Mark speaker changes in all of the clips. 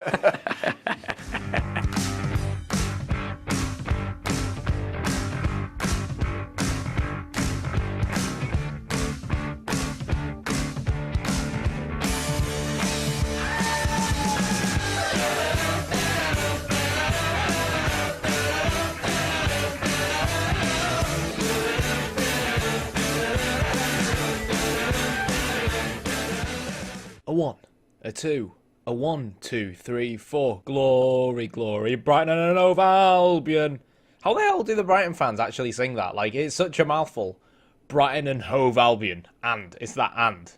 Speaker 1: A 1, a 2, a 1, 2, 3, 4. Glory, glory, Brighton and Hove Albion. How the hell do the Brighton fans actually sing that? Like, it's such a mouthful. Brighton and Hove Albion. And. It's that and.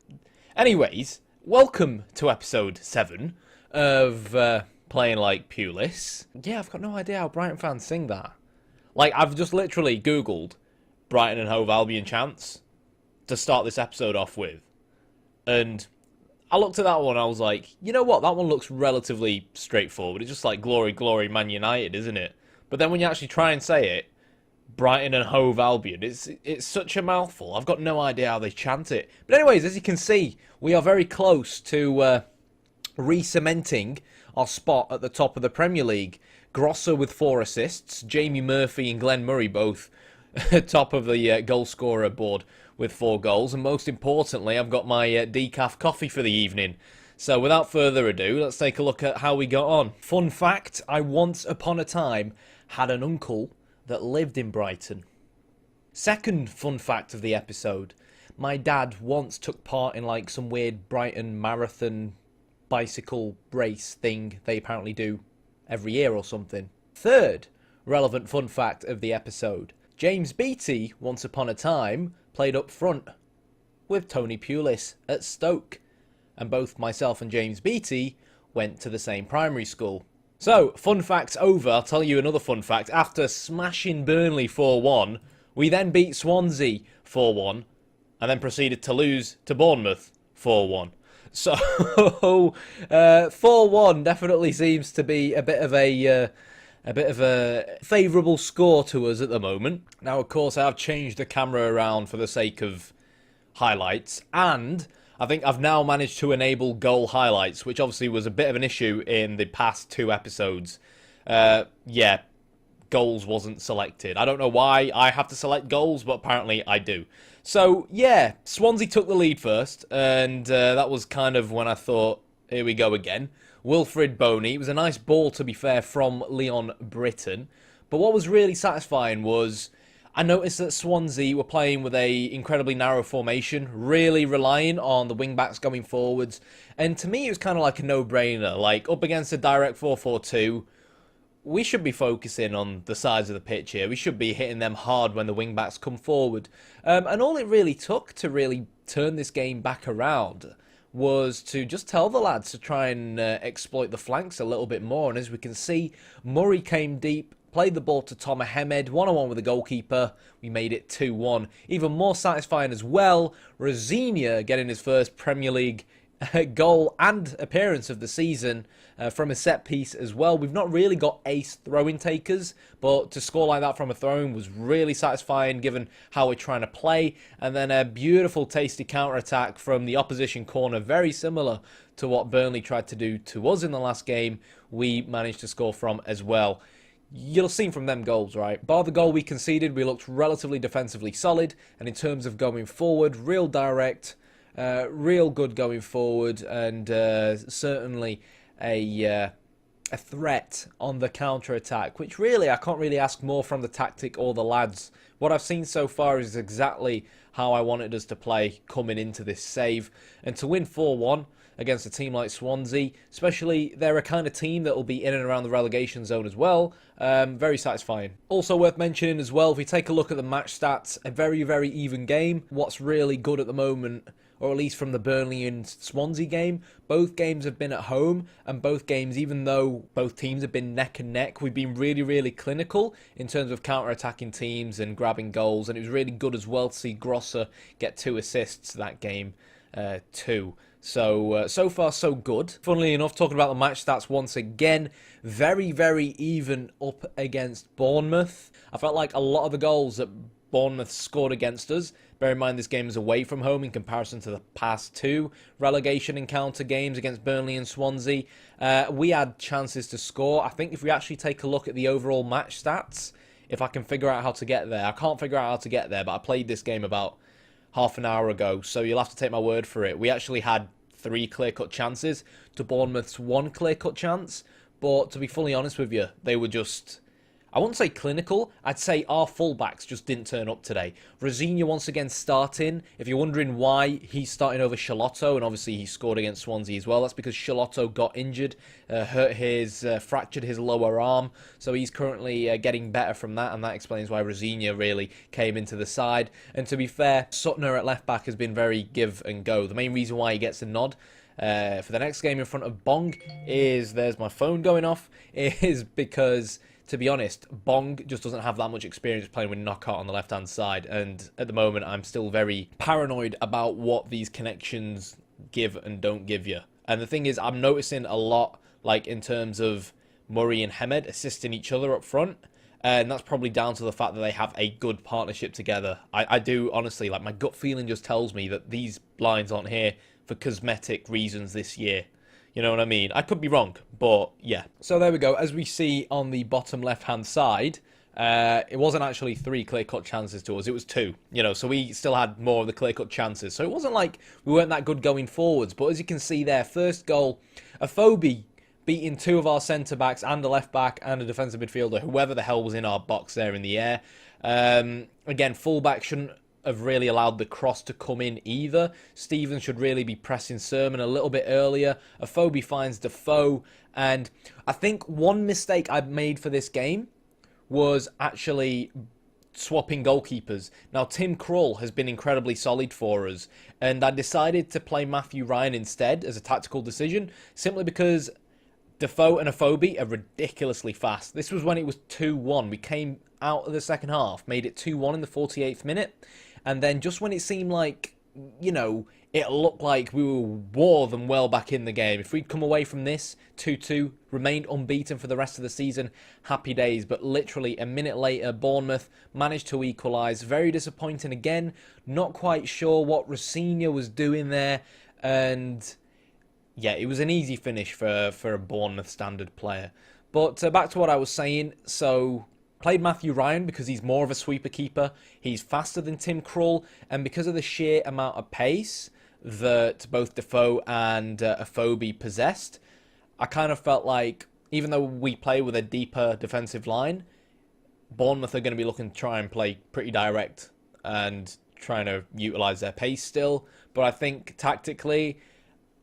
Speaker 1: Anyways, welcome to episode 7 of Playing Like Pulis. Yeah, I've got no idea how Brighton fans sing that. Like, I've just literally Googled Brighton and Hove Albion chants to start this episode off with. And I looked at that one, I was like, you know what, that one looks relatively straightforward. It's just like, glory, glory, Man United, isn't it? But then when you actually try and say it, Brighton and Hove Albion, it's such a mouthful. I've got no idea how they chant it. But anyways, as you can see, we are very close to re-cementing our spot at the top of the Premier League. Grosser with 4 assists, Jamie Murphy and Glenn Murray both top of the goal scorer board with 4 goals, and most importantly, I've got my decaf coffee for the evening. So without further ado, let's take a look at how we got on. Fun fact, I once upon a time had an uncle that lived in Brighton. Second fun fact of the episode, my dad once took part in like some weird Brighton marathon bicycle race thing they apparently do every year or something. Third relevant fun fact of the episode, James Beattie, once upon a time, played up front with Tony Pulis at Stoke, and both myself and James Beattie went to the same primary school. So, fun facts over. I'll tell you another fun fact. After smashing Burnley 4-1, we then beat Swansea 4-1, and then proceeded to lose to Bournemouth 4-1. So, 4-1 definitely seems to be a bit of a favourable score to us at the moment. Now, of course, I have changed the camera around for the sake of highlights, and I think I've now managed to enable goal highlights, which obviously was a bit of an issue in the past 2 episodes. Yeah, goals wasn't selected. I don't know why I have to select goals, but apparently I do. So, yeah, Swansea took the lead first, and that was kind of when I thought, here we go again. Wilfred Boney. It was a nice ball, to be fair, from Leon Britton. But what was really satisfying was I noticed that Swansea were playing with a incredibly narrow formation, really relying on the wing-backs going forwards. And to me, it was kind of like a no-brainer. Like, up against a direct 4-4-2, we should be focusing on the sides of the pitch here. We should be hitting them hard when the wing-backs come forward. And all it really took to really turn this game back around was to just tell the lads to try and exploit the flanks a little bit more. And as we can see, Murray came deep, played the ball to Tom Ahmed, 1-on-1 with the goalkeeper. We made it 2-1. Even more satisfying as well, Ranieri getting his first Premier League goal and appearance of the season from a set piece as well. We've not really got ace throw-in takers, but to score like that from a throw-in was really satisfying given how we're trying to play. And then a beautiful, tasty counter-attack from the opposition corner, very similar to what Burnley tried to do to us in the last game. We managed to score from as well. You'll have seen from them goals, right? Bar the goal we conceded, we looked relatively defensively solid, and in terms of going forward, real direct, real good going forward, and certainly a threat on the counter-attack, which really I can't really ask more from the tactic or the lads. What I've seen so far is exactly how I wanted us to play coming into this save, and to win 4-1 against a team like Swansea, especially they're a kind of team that will be in and around the relegation zone as well. Very satisfying. Also worth mentioning as well, if we take a look at the match stats, a very, very even game. What's really good at the moment, or at least from the Burnley and Swansea game, both games have been at home, and both games, even though both teams have been neck and neck, we've been really, really clinical in terms of counter-attacking teams and grabbing goals, and it was really good as well to see Grosser get 2 assists that game too. So far so good. Funnily enough, talking about the match stats once again, very, very even up against Bournemouth. I felt like a lot of the goals that Bournemouth scored against us Bear in mind this game is away from home in comparison to the past 2 relegation encounter games against Burnley and Swansea. We had chances to score. I think if we actually take a look at the overall match stats, if I can figure out how to get there. I can't figure out how to get there, but I played this game about half an hour ago, so you'll have to take my word for it. We actually had 3 clear-cut chances to Bournemouth's 1 clear-cut chance, but to be fully honest with you, they were just... I wouldn't say clinical, I'd say our fullbacks just didn't turn up today. Ranieri once again starting. If you're wondering why he's starting over Charlotto, and obviously he scored against Swansea as well, that's because Charlotto got injured, fractured his lower arm, so he's currently getting better from that, and that explains why Ranieri really came into the side. And to be fair, Suttner at left-back has been very give and go. The main reason why he gets a nod for the next game in front of Bong is, there's my phone going off, is because... to be honest, Bong just doesn't have that much experience playing with Knockout on the left-hand side. And at the moment, I'm still very paranoid about what these connections give and don't give you. And the thing is, I'm noticing a lot, like, in terms of Murray and Hamed assisting each other up front. And that's probably down to the fact that they have a good partnership together. I do, honestly, like, my gut feeling just tells me that these lines aren't here for cosmetic reasons this year. You know what I mean? I could be wrong, but yeah. So there we go. As we see on the bottom left-hand side, it wasn't actually 3 clear-cut chances to us. It was 2. You know, so we still had more of the clear-cut chances. So it wasn't like we weren't that good going forwards. But as you can see there, first goal, Afobe beating 2 of our centre-backs and a left-back and a defensive midfielder, whoever the hell was in our box there in the air. Again, full-back shouldn't have really allowed the cross to come in either. Stevens should really be pressing Sermon a little bit earlier. Afobe finds Defoe, and I think one mistake I made for this game was actually swapping goalkeepers. Now, Tim Krul has been incredibly solid for us, and I decided to play Matthew Ryan instead as a tactical decision, simply because Defoe and Afobe are ridiculously fast. This was when it was 2-1. We came out of the second half, made it 2-1 in the 48th minute, and then just when it seemed like, you know, it looked like we were more than well back in the game. If we'd come away from this 2-2, remained unbeaten for the rest of the season, happy days. But literally a minute later, Bournemouth managed to equalise. Very disappointing again. Not quite sure what Ranieri was doing there, and yeah, it was an easy finish for a Bournemouth standard player. But back to what I was saying. So, played Matthew Ryan because he's more of a sweeper keeper. He's faster than Tim Krul. And because of the sheer amount of pace that both Defoe and Afobe possessed, I kind of felt like, even though we play with a deeper defensive line, Bournemouth are going to be looking to try and play pretty direct and trying to utilise their pace still. But I think tactically,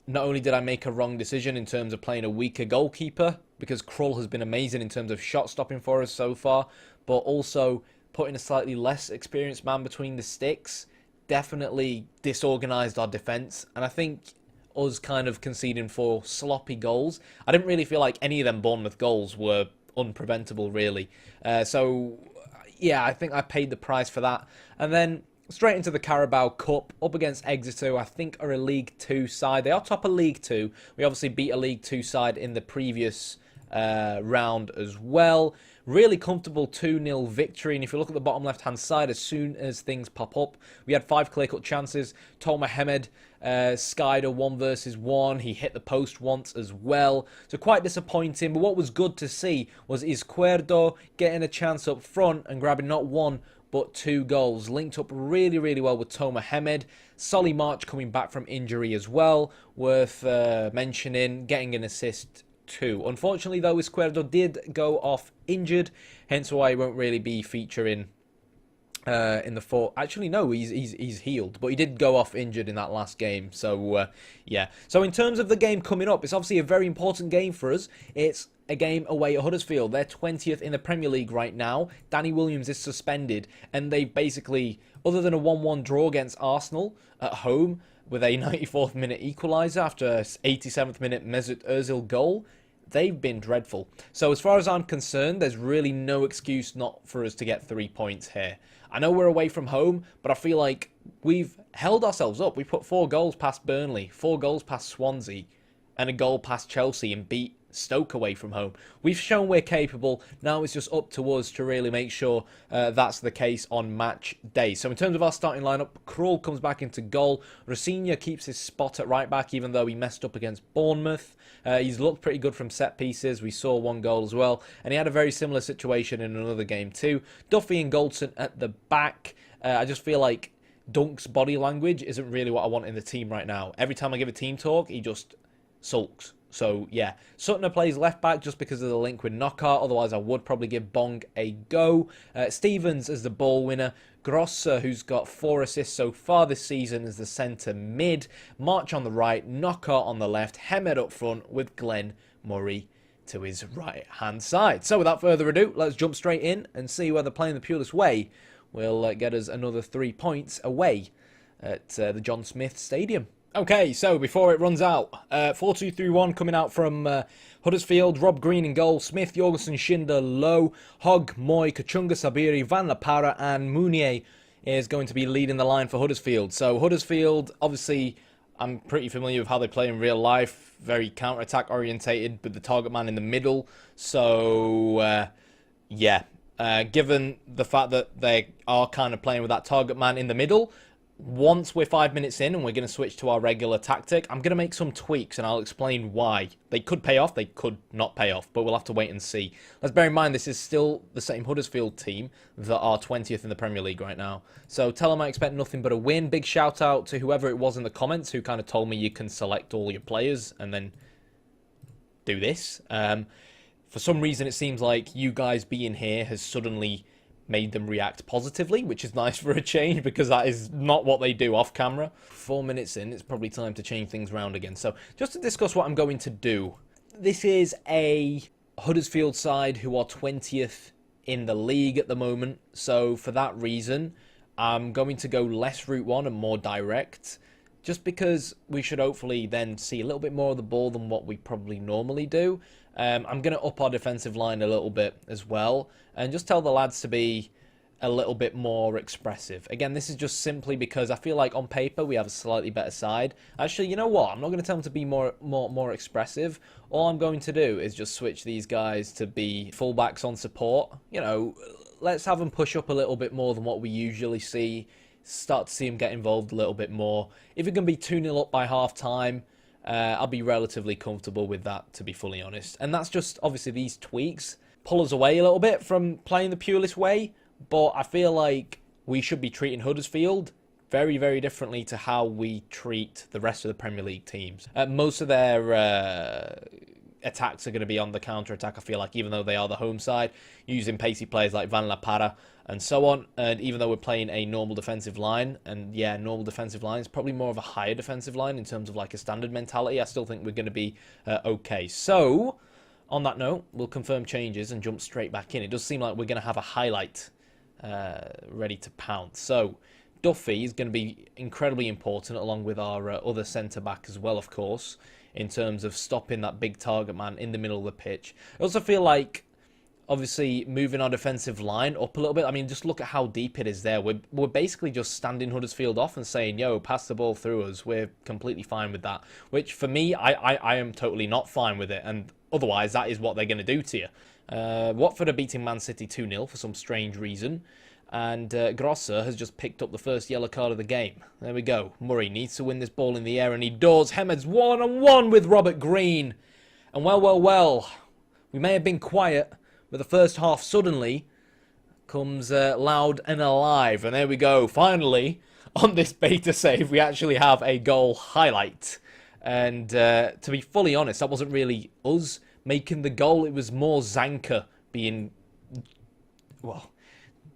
Speaker 1: not only did I make a wrong decision in terms of playing a weaker goalkeeper, because Krul has been amazing in terms of shot stopping for us so far, but also putting a slightly less experienced man between the sticks definitely disorganised our defence. And I think us kind of conceding 4 sloppy goals, I didn't really feel like any of them Bournemouth goals were unpreventable, really. So, yeah, I think I paid the price for that. And then straight into the Carabao Cup, up against Exeter, who I think are a League 2 side. They are top of League 2. We obviously beat a League 2 side in the previous round as well. Really comfortable 2-0 victory. And if you look at the bottom left-hand side, as soon as things pop up, we had 5 clear-cut chances. Toma Hamed skied a 1-versus-1. He hit the post once as well. So quite disappointing. But what was good to see was Izquierdo getting a chance up front and grabbing not 1, but 2 goals. Linked up really, really well with Toma Hamed. Solly March coming back from injury as well. Worth mentioning. Getting an assist too. Unfortunately, though, Izquierdo did go off injured. Hence why he won't really be featuring in the 4. Actually, no, he's healed. But he did go off injured in that last game. So, yeah. So, in terms of the game coming up, it's obviously a very important game for us. It's a game away at Huddersfield. They're 20th in the Premier League right now. Danny Williams is suspended, and they basically, other than a 1-1 draw against Arsenal at home with a 94th minute equaliser after an 87th minute Mesut Ozil goal, they've been dreadful. So as far as I'm concerned, there's really no excuse not for us to get 3 points here. I know we're away from home, but I feel like we've held ourselves up. We put 4 goals past Burnley, 4 goals past Swansea, and a goal past Chelsea and beat Stoke away from home. We've shown we're capable. Now it's just up to us to really make sure that's the case on match day. So in terms of our starting lineup, Krul comes back into goal. Rosignol keeps his spot at right back, even though he messed up against Bournemouth. He's looked pretty good from set pieces. We saw one goal as well. And he had a very similar situation in another game too. Duffy and Goldson at the back. I just feel like Dunk's body language isn't really what I want in the team right now. Every time I give a team talk, he just sulks. So, yeah. Sutton plays left back just because of the link with Knockout. Otherwise, I would probably give Bong a go. Stevens as the ball winner. Grosser, who's got 4 assists so far this season, as the centre mid. March on the right. Knockout on the left. Hemed up front with Glenn Murray to his right-hand side. So, without further ado, let's jump straight in and see whether playing the Pulis way will get us another 3 points away at the John Smith Stadium. Okay, so before it runs out, 4-2-3-1 coming out from Huddersfield. Rob Green in goal, Smith, Jorgensen, Schindler, Lowe, Hogg, Moy, Kachunga, Sabiri, Van La Parra and Mounier is going to be leading the line for Huddersfield. So Huddersfield, obviously, I'm pretty familiar with how they play in real life. Very counter-attack orientated with the target man in the middle. So, yeah. Given the fact that they are kind of playing with that target man in the middle, once we're 5 minutes in and we're going to switch to our regular tactic, I'm going to make some tweaks and I'll explain why. They could pay off, they could not pay off, but we'll have to wait and see. Let's bear in mind this is still the same Huddersfield team that are 20th in the Premier League right now. So tell them I expect nothing but a win. Big shout out to whoever it was in the comments who kind of told me you can select all your players and then do this. For some reason, it seems like you guys being here has suddenly made them react positively, which is nice for a change because that is not what they do off camera. 4 minutes in, it's probably time to change things around again. So just to discuss what I'm going to do. This is a Huddersfield side who are 20th in the league at the moment. So for that reason, I'm going to go less route one and more direct. Just because we should hopefully then see a little bit more of the ball than what we probably normally do. I'm going to up our defensive line a little bit as well. And just tell the lads to be a little bit more expressive. Again, this is just simply because I feel like on paper we have a slightly better side. Actually, you know what? I'm not going to tell them to be more expressive. All I'm going to do is just switch these guys to be fullbacks on support. You know, let's have them push up a little bit more than what we usually see. Start to see them get involved a little bit more. If it can be 2-0 up by half-time, I'll be relatively comfortable with that, to be fully honest. And that's just, obviously, these tweaks pull us away a little bit from playing the Pulis way, but I feel like we should be treating Huddersfield very, very differently to how we treat the rest of the Premier League teams. Most of their attacks are going to be on the counter-attack, I feel like, even though they are the home side, using pacey players like Van La Parra and so on. And even though we're playing a normal defensive line, and yeah, normal defensive line is probably more of a higher defensive line in terms of like a standard mentality, I still think we're going to be okay. So, on that note, we'll confirm changes and jump straight back in. It does seem like we're going to have a highlight ready to pounce. So, Duffy is going to be incredibly important, along with our other centre-back as well, of course, in terms of stopping that big target man in the middle of the pitch. I also feel like, obviously, moving our defensive line up a little bit. I mean, just look at how deep it is there. We're basically just standing Huddersfield off and saying, yo, pass the ball through us. We're completely fine with that. Which, for me, I am totally not fine with it. And otherwise, that is what they're going to do to you. Watford are beating Man City 2-0 for some strange reason. And Grosser has just picked up the first yellow card of the game. There we go. Murray needs to win this ball in the air, and he does. Hemed's 1-on-1 with Robert Green. And well, we may have been quiet, but the first half suddenly comes loud and alive. And there we go. Finally, on this beta save, we actually have a goal highlight. And to be fully honest, that wasn't really us making the goal. It was more Zanka being, well,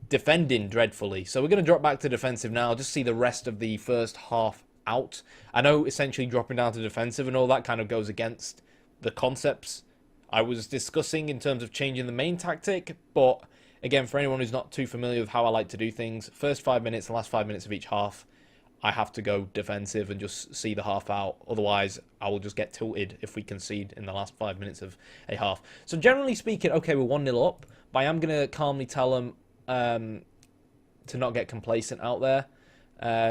Speaker 1: defending dreadfully. So we're going to drop back to defensive now. Just see the rest of the first half out. I know essentially dropping down to defensive and all that kind of goes against the concepts I was discussing in terms of changing the main tactic. But again, for anyone who's not too familiar with how I like to do things, first 5 minutes, the last 5 minutes of each half, I have to go defensive and just see the half out. Otherwise, I will just get tilted if we concede in the last 5 minutes of a half. So generally speaking, okay, we're 1-0 up, but I am going to calmly tell them to not get complacent out there.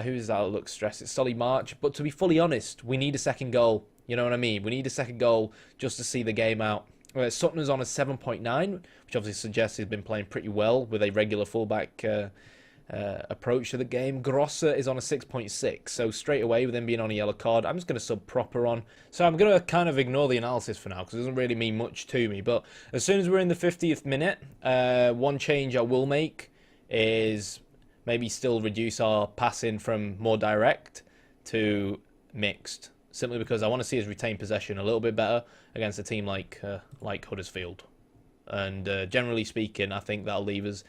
Speaker 1: Who is that that looks stressed? It's Solly March. But to be fully honest, we need a second goal. You know what I mean? We need a second goal just to see the game out. Sutton's on a 7.9, which obviously suggests he's been playing pretty well with a regular fullback approach to the game. Grosser is on a 6.6, so straight away with him being on a yellow card, I'm just going to sub Proper on. So I'm going to kind of ignore the analysis for now because it doesn't really mean much to me. But as soon as we're in the 50th minute, one change I will make is maybe still reduce our passing from more direct to mixed. Simply because I want to see us retain possession a little bit better against a team like Huddersfield. And generally speaking, I think that'll leave us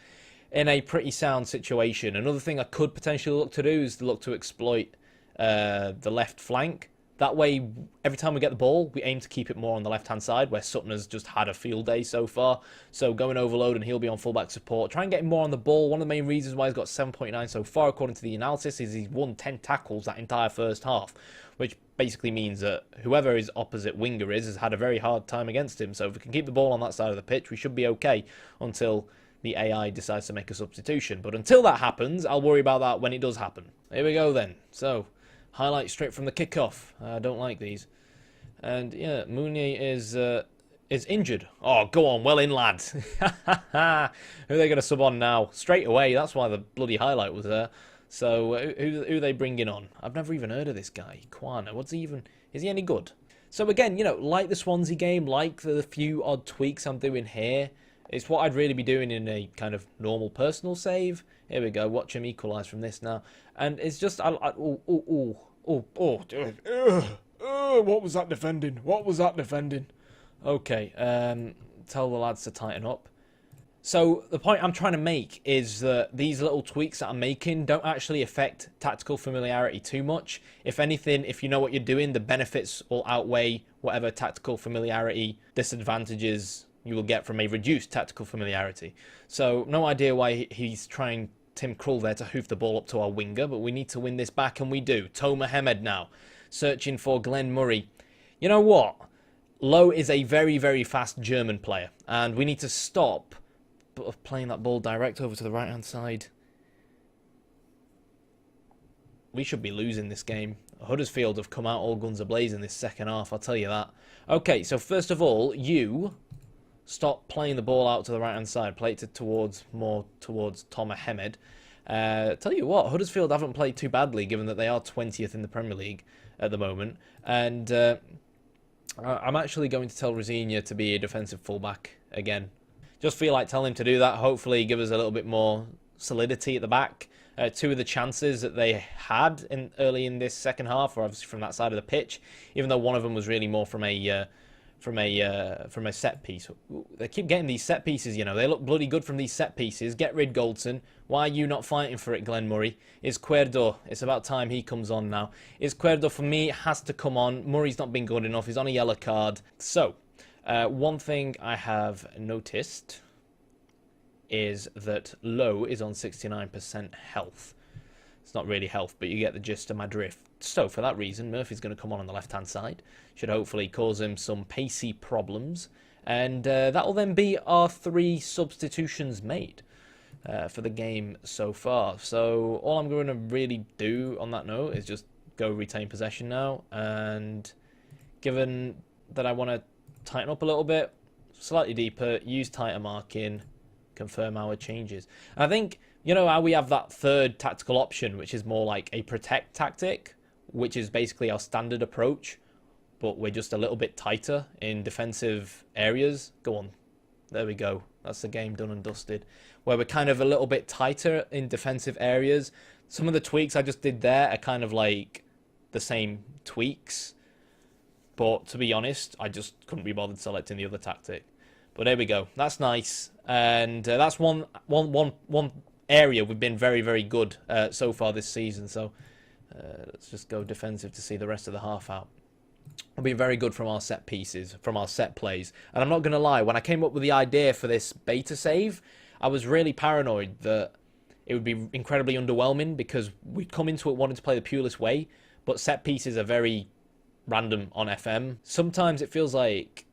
Speaker 1: in a pretty sound situation. Another thing I could potentially look to do is look to exploit the left flank. That way, every time we get the ball, we aim to keep it more on the left-hand side, where Sutton has just had a field day so far. So going overload and he'll be on fullback support. Try and get him more on the ball. One of the main reasons why he's got 7.9 so far, according to the analysis, is he's won 10 tackles that entire first half, which basically means that whoever his opposite winger is has had a very hard time against him. So if we can keep the ball on that side of the pitch, we should be okay until the AI decides to make a substitution. But until that happens, I'll worry about that when it does happen. Here we go then. So, highlight straight from the kickoff. I don't like these. And yeah, Mounier is injured. Oh, go on, well in, lads. Who are they going to sub on now? Straight away, that's why the bloody highlight was there. So, who are they bringing on? I've never even heard of this guy. Quana, what's he even... Is he any good? So again, you know, like the Swansea game, like the few odd tweaks I'm doing here, it's what I'd really be doing in a kind of normal personal save. Here we go. Watch him equalise from this now. And it's just... what was that defending? What was that defending? Okay, tell the lads to tighten up. So the point I'm trying to make is that these little tweaks that I'm making don't actually affect tactical familiarity too much. If anything, if you know what you're doing, the benefits will outweigh whatever tactical familiarity disadvantages you will get from a reduced tactical familiarity. So no idea why he's trying Tim Krul there to hoof the ball up to our winger, but we need to win this back, and we do. Toma Hemed now, searching for Glenn Murray. You know what? Lowe is a very, very fast German player, and we need to stop playing that ball direct over to the right-hand side. We should be losing this game. Huddersfield have come out all guns a-blaze in this second half, I'll tell you that. Okay, so first of all, you stop playing the ball out to the right-hand side. Play it more towards Toma Hemed. Tell you what, Huddersfield haven't played too badly, given that they are 20th in the Premier League at the moment. And I'm actually going to tell Ranieri to be a defensive fullback again. Just feel like telling him to do that. Hopefully give us a little bit more solidity at the back. Two of the chances that they had early in this second half were obviously from that side of the pitch, even though one of them was really more from a set piece. They keep getting these set pieces, you know. They look bloody good from these set pieces. Get rid, Goldson. Why are you not fighting for it, Glenn Murray? Izquierdo. It's about time he comes on now. Izquierdo, for me, has to come on. Murray's not been good enough. He's on a yellow card. So, one thing I have noticed is that Lowe is on 69% health. It's not really health, but you get the gist of my drift. So, for that reason, Murphy's going to come on the left-hand side. Should hopefully cause him some pacey problems. And that will then be our 3 substitutions made for the game so far. So, all I'm going to really do on that note is just go retain possession now. And given that I want to tighten up a little bit, slightly deeper, use tighter marking, confirm our changes. And I think, you know how we have that third tactical option, which is more like a protect tactic, which is basically our standard approach, but we're just a little bit tighter in defensive areas. Go on. There we go. That's the game done and dusted. Where we're kind of a little bit tighter in defensive areas. Some of the tweaks I just did there are kind of like the same tweaks. But to be honest, I just couldn't be bothered selecting the other tactic. But there we go. That's nice. And that's one area we've been very, very good so far this season. So let's just go defensive to see the rest of the half out. We'll be very good from our set pieces, from our set plays. And I'm not going to lie, when I came up with the idea for this beta save, I was really paranoid that it would be incredibly underwhelming because we'd come into it wanting to play the Pulis way, but set pieces are very random on FM. Sometimes it feels like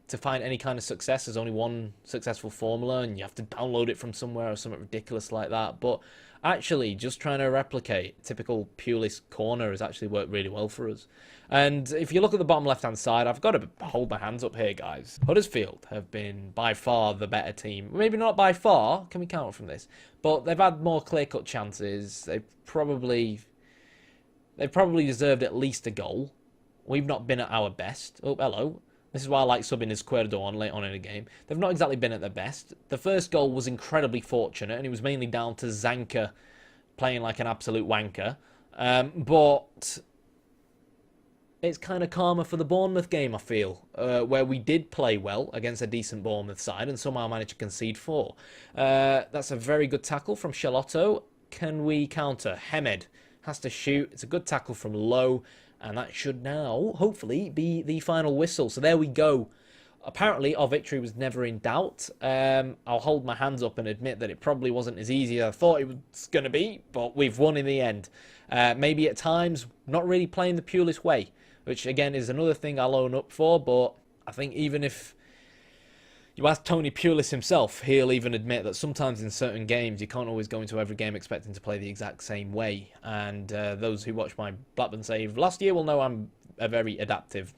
Speaker 1: to find any kind of success, there's only one successful formula, and you have to download it from somewhere or something ridiculous like that. But actually, just trying to replicate typical Pulis corner has actually worked really well for us. And if you look at the bottom left-hand side, I've got to hold my hands up here, guys. Huddersfield have been by far the better team. Maybe not by far, can we count from this? But they've had more clear-cut chances. They've probably deserved at least a goal. We've not been at our best. Oh, hello. This is why I like subbing Izquierdo on late on in the game. They've not exactly been at their best. The first goal was incredibly fortunate, and it was mainly down to Zanka playing like an absolute wanker. But it's kind of calmer for the Bournemouth game, I feel, where we did play well against a decent Bournemouth side and somehow managed to concede 4. That's a very good tackle from Charlotto. Can we counter? Hemed has to shoot. It's a good tackle from Lowe. And that should now, hopefully, be the final whistle. So there we go. Apparently, our victory was never in doubt. I'll hold my hands up and admit that it probably wasn't as easy as I thought it was going to be. But we've won in the end. Maybe at times, not really playing the Pulis way. Which, again, is another thing I'll own up for. But I think even if you ask Tony Pulis himself, he'll even admit that sometimes in certain games you can't always go into every game expecting to play the exact same way. And those who watched my Blackburn save last year will know I'm a very adaptive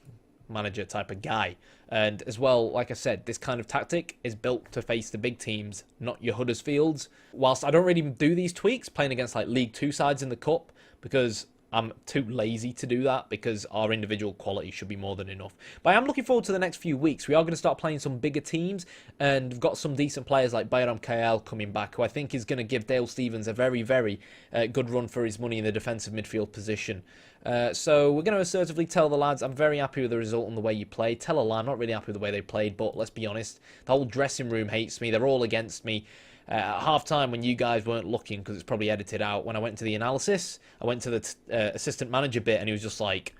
Speaker 1: manager type of guy. And as well, like I said, this kind of tactic is built to face the big teams, not your Huddersfields. Whilst I don't really do these tweaks playing against like League 2 sides in the Cup, because I'm too lazy to do that because our individual quality should be more than enough. But I am looking forward to the next few weeks. We are going to start playing some bigger teams, and we've got some decent players like Bayram Kayal coming back, who I think is going to give Dale Stephens a very, very good run for his money in the defensive midfield position. So we're going to assertively tell the lads, I'm very happy with the result and the way you played. Tell a lie, I'm not really happy with the way they played, but let's be honest, the whole dressing room hates me. They're all against me. At half-time, when you guys weren't looking, because it's probably edited out, when I went to the analysis, I went to the assistant manager bit, and he was just like,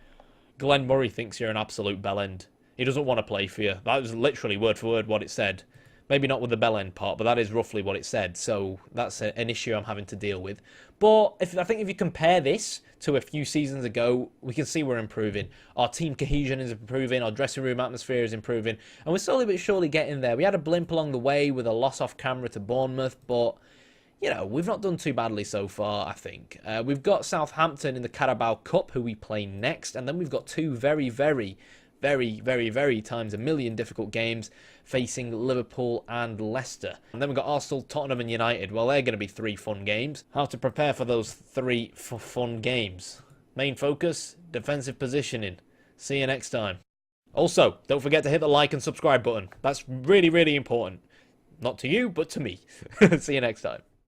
Speaker 1: Glenn Murray thinks you're an absolute bellend. He doesn't want to play for you. That was literally word for word what it said. Maybe not with the bellend part, but that is roughly what it said. So that's an issue I'm having to deal with. But I think if you compare this to a few seasons ago, we can see we're improving. Our team cohesion is improving. Our dressing room atmosphere is improving. And we're slowly but surely getting there. We had a blimp along the way with a loss off camera to Bournemouth, but you know, we've not done too badly so far, I think. We've got Southampton in the Carabao Cup, who we play next. And then we've got two very times a million difficult games facing Liverpool and Leicester. And then we've got Arsenal, Tottenham and United. Well, they're going to be 3 fun games. How to prepare for those 3 fun games. Main focus, defensive positioning. See you next time. Also, don't forget to hit the like and subscribe button. That's really, really important. Not to you, but to me. See you next time.